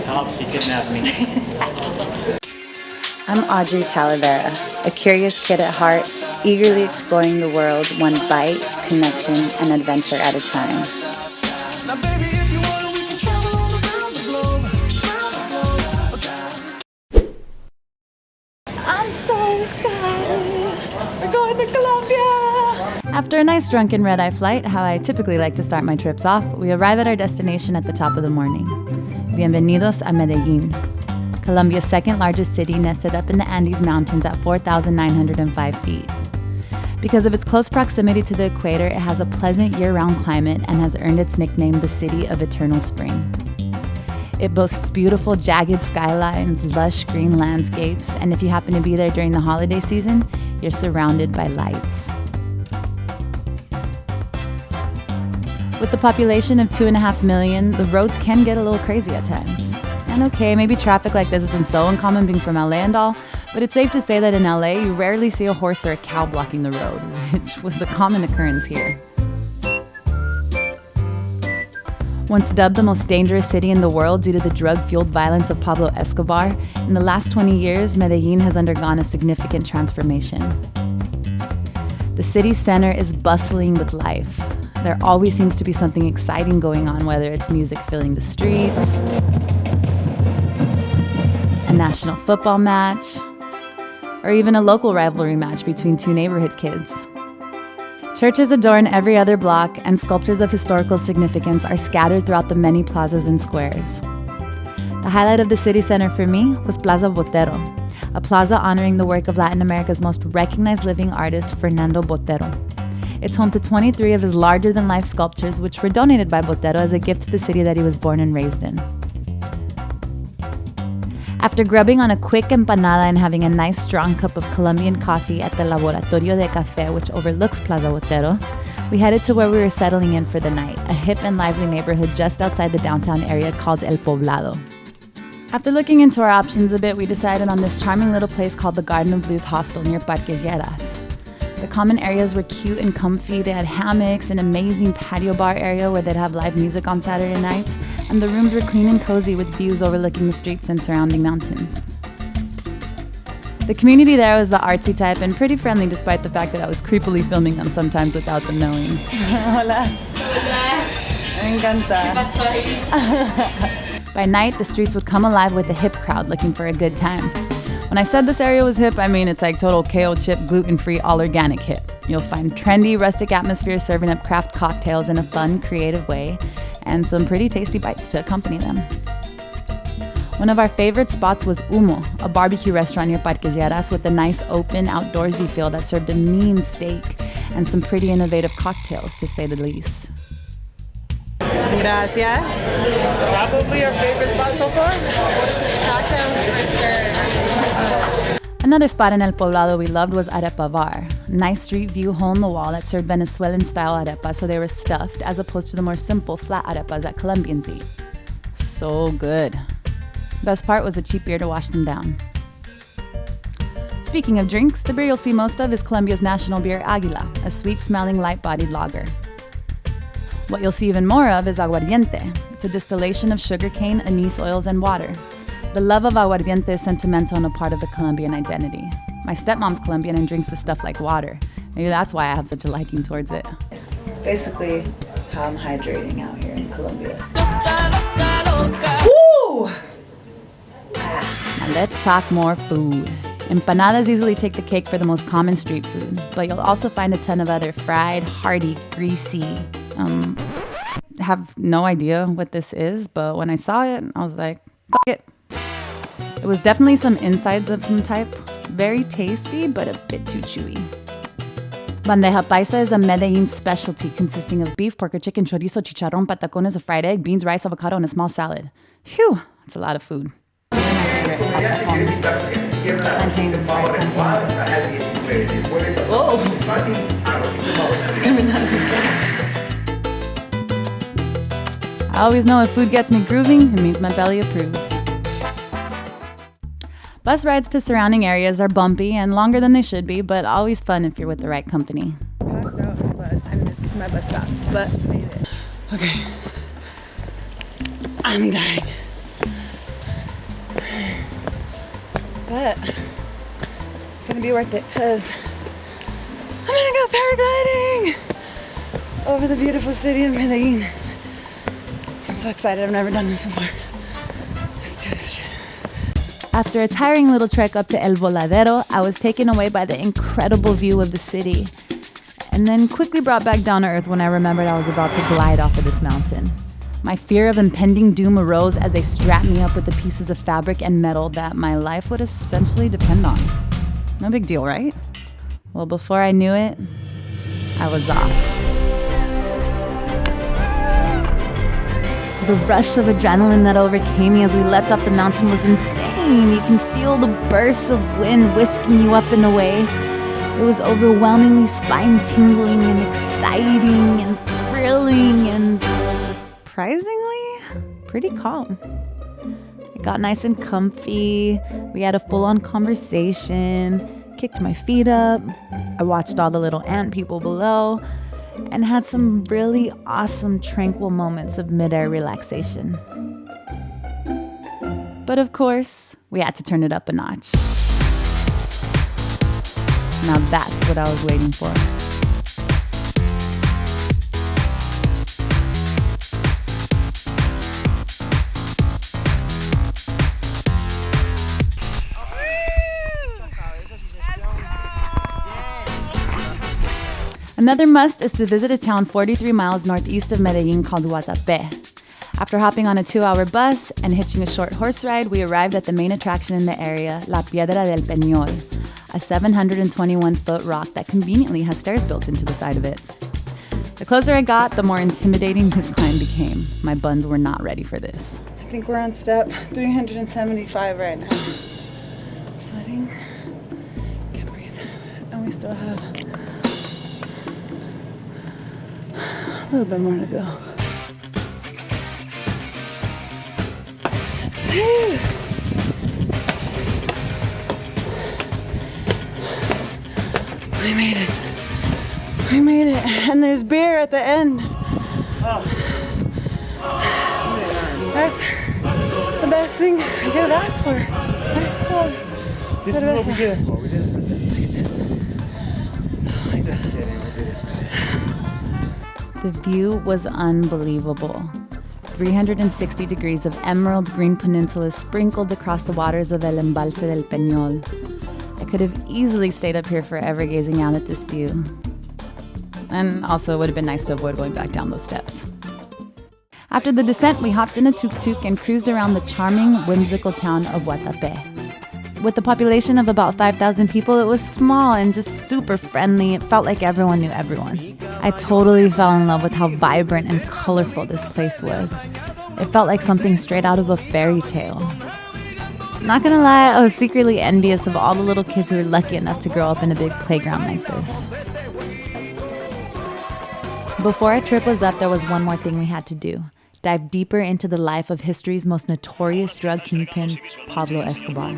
help, she kidnapped me. I'm Audri Talavera, a curious kid at heart, eagerly exploring the world one bite, connection, and adventure at a time. Now, baby, if you want it, we can travel all around the globe. I'm so excited! We're going to Colombia! After a nice drunken red-eye flight, how I typically like to start my trips off, we arrive at our destination at the top of the morning. Bienvenidos a Medellin, Colombia's second largest city, nested up in the Andes Mountains at 4,905 feet. Because of its close proximity to the equator, it has a pleasant year-round climate and has earned its nickname the City of Eternal Spring. It boasts beautiful jagged skylines, lush green landscapes, and if you happen to be there during the holiday season, you're surrounded by lights. With the population of 2.5 million, the roads can get a little crazy at times. And okay, maybe traffic like this isn't so uncommon being from LA and all, but it's safe to say that in LA, you rarely see a horse or a cow blocking the road, which was a common occurrence here. Once dubbed the most dangerous city in the world due to the drug-fueled violence of Pablo Escobar, in the last 20 years, Medellin has undergone a significant transformation. The city's center is bustling with life. There always seems to be something exciting going on, whether it's music filling the streets, a national football match, or even a local rivalry match between two neighborhood kids. Churches adorn every other block, and sculptures of historical significance are scattered throughout the many plazas and squares. The highlight of the city center for me was Plaza Botero, a plaza honoring the work of Latin America's most recognized living artist, Fernando Botero. It's home to 23 of his larger-than-life sculptures, which were donated by Botero as a gift to the city that he was born and raised in. After grubbing on a quick empanada and having a nice strong cup of Colombian coffee at the Laboratorio de Café, which overlooks Plaza Botero, we headed to where we were settling in for the night, a hip and lively neighborhood just outside the downtown area called El Poblado. After looking into our options a bit, we decided on this charming little place called the Garden of Blues Hostel near Parque Lleras. The common areas were cute and comfy. They had hammocks, an amazing patio bar area where they'd have live music on Saturday nights, and the rooms were clean and cozy with views overlooking the streets and surrounding mountains. The community there was the artsy type and pretty friendly, despite the fact that I was creepily filming them sometimes without them knowing. Hola. Hola. Me encanta. By night, the streets would come alive with a hip crowd looking for a good time. When I said this area was hip, I mean it's like total KO chip, gluten-free, all-organic hip. You'll find trendy, rustic atmosphere serving up craft cocktails in a fun, creative way, and some pretty tasty bites to accompany them. One of our favorite spots was Humo, a barbecue restaurant near Parque Lleras with a nice, open, outdoorsy feel that served a mean steak and some pretty innovative cocktails, to say the least. Gracias. Probably our favorite spot so far? Cocktails for sure. Another spot in El Poblado we loved was Arepa Bar, a nice street view hole in the wall that served Venezuelan-style arepas, so they were stuffed as opposed to the more simple flat arepas that Colombians eat. So good. Best part was the cheap beer to wash them down. Speaking of drinks, the beer you'll see most of is Colombia's national beer, Águila, a sweet-smelling, light-bodied lager. What you'll see even more of is aguardiente. It's a distillation of sugarcane, anise oils, and water. The love of aguardiente is sentimental and a part of the Colombian identity. My stepmom's Colombian and drinks the stuff like water. Maybe that's why I have such a liking towards it. Basically, how I'm hydrating out here in Colombia. Woo! Now let's talk more food. Empanadas easily take the cake for the most common street food, but you'll also find a ton of other fried, hearty, greasy, have no idea what this is, but when I saw it, I was like, fuck it. It was definitely some insides of some type. Very tasty, but a bit too chewy. Bandeja paisa is a Medellin specialty consisting of beef, pork or chicken, chorizo, chicharrón, patacones, a fried egg, beans, rice, avocado, and a small salad. Phew, that's a lot of food. Plantains, fried plantains. Whoa! It's coming out of his stomach. I always know if food gets me grooving, it means my belly approves. Bus rides to surrounding areas are bumpy and longer than they should be, but always fun if you're with the right company. Passed out on the bus. I missed my bus stop, but made it. Okay. I'm dying. But it's gonna be worth it because I'm gonna go paragliding over the beautiful city of Medellin. I'm so excited. I've never done this before. Let's do this shit. After a tiring little trek up to El Voladero, I was taken away by the incredible view of the city, and then quickly brought back down to earth when I remembered I was about to glide off of this mountain. My fear of impending doom arose as they strapped me up with the pieces of fabric and metal that my life would essentially depend on. No big deal, right? Well, before I knew it, I was off. The rush of adrenaline that overcame me as we leapt up the mountain was insane. You can feel the bursts of wind whisking you up and away. It was overwhelmingly spine-tingling and exciting and thrilling and surprisingly pretty calm. I got nice and comfy. We had a full-on conversation, kicked my feet up. I watched all the little ant people below and had some really awesome tranquil moments of mid-air relaxation. But of course, we had to turn it up a notch. Now that's what I was waiting for. Another must is to visit a town 43 miles northeast of Medellin called Guatape. After hopping on a 2-hour bus and hitching a short horse ride, we arrived at the main attraction in the area, La Piedra del Peñol, a 721-foot rock that conveniently has stairs built into the side of it. The closer I got, the more intimidating this climb became. My buns were not ready for this. I think we're on step 375 right now. Sweating. Can't breathe. And we still have a little bit more to go. We made it. We made it. And there's beer at the end. That's the best thing I could have asked for. That's cold. This is what we did it for. We did it for this. Look at this. Oh my God. The view was unbelievable. 360 degrees of emerald green peninsulas sprinkled across the waters of El Embalse del Peñol. I could have easily stayed up here forever gazing out at this view. And also, it would have been nice to avoid going back down those steps. After the descent, we hopped in a tuk-tuk and cruised around the charming, whimsical town of Guatape. With a population of about 5,000 people, it was small and just super friendly. It felt like everyone knew everyone. I totally fell in love with how vibrant and colorful this place was. It felt like something straight out of a fairy tale. Not gonna lie, I was secretly envious of all the little kids who were lucky enough to grow up in a big playground like this. Before our trip was up, there was one more thing we had to do. Dive deeper into the life of history's most notorious drug kingpin, Pablo Escobar.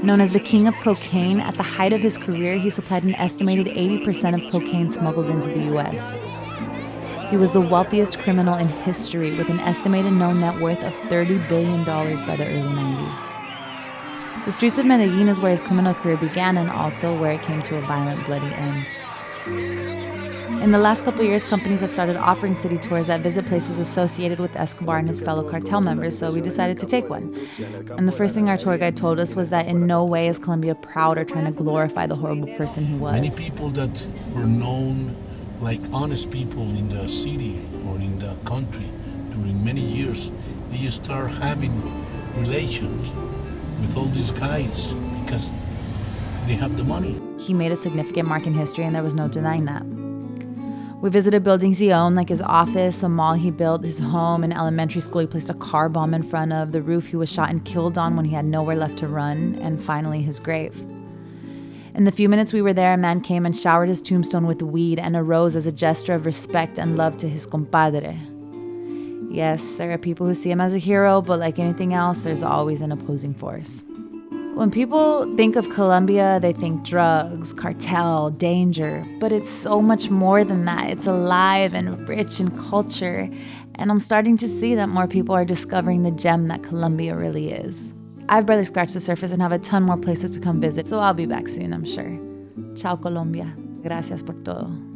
Known as the king of cocaine, at the height of his career, he supplied an estimated 80% of cocaine smuggled into the U.S. He was the wealthiest criminal in history with an estimated known net worth of $30 billion by the early 90s. The streets of Medellin is where his criminal career began and also where it came to a violent, bloody end. In the last couple years, companies have started offering city tours that visit places associated with Escobar and his fellow cartel members, so we decided to take one. And the first thing our tour guide told us was that in no way is Colombia proud or trying to glorify the horrible person he was. Many people that were known like honest people in the city or in the country during many years, they start having relations with all these guys because they have the money. He made a significant mark in history, and there was no denying that. We visited buildings he owned, like his office, a mall he built, his home, an elementary school he placed a car bomb in front of, the roof he was shot and killed on when he had nowhere left to run, and finally his grave. In the few minutes we were there, a man came and showered his tombstone with weed and a rose as a gesture of respect and love to his compadre. Yes, there are people who see him as a hero, but like anything else, there's always an opposing force. When people think of Colombia, they think drugs, cartel, danger, but it's so much more than that. It's alive and rich in culture, and I'm starting to see that more people are discovering the gem that Colombia really is. I've barely scratched the surface and have a ton more places to come visit, so I'll be back soon, I'm sure. Ciao, Colombia. Gracias por todo.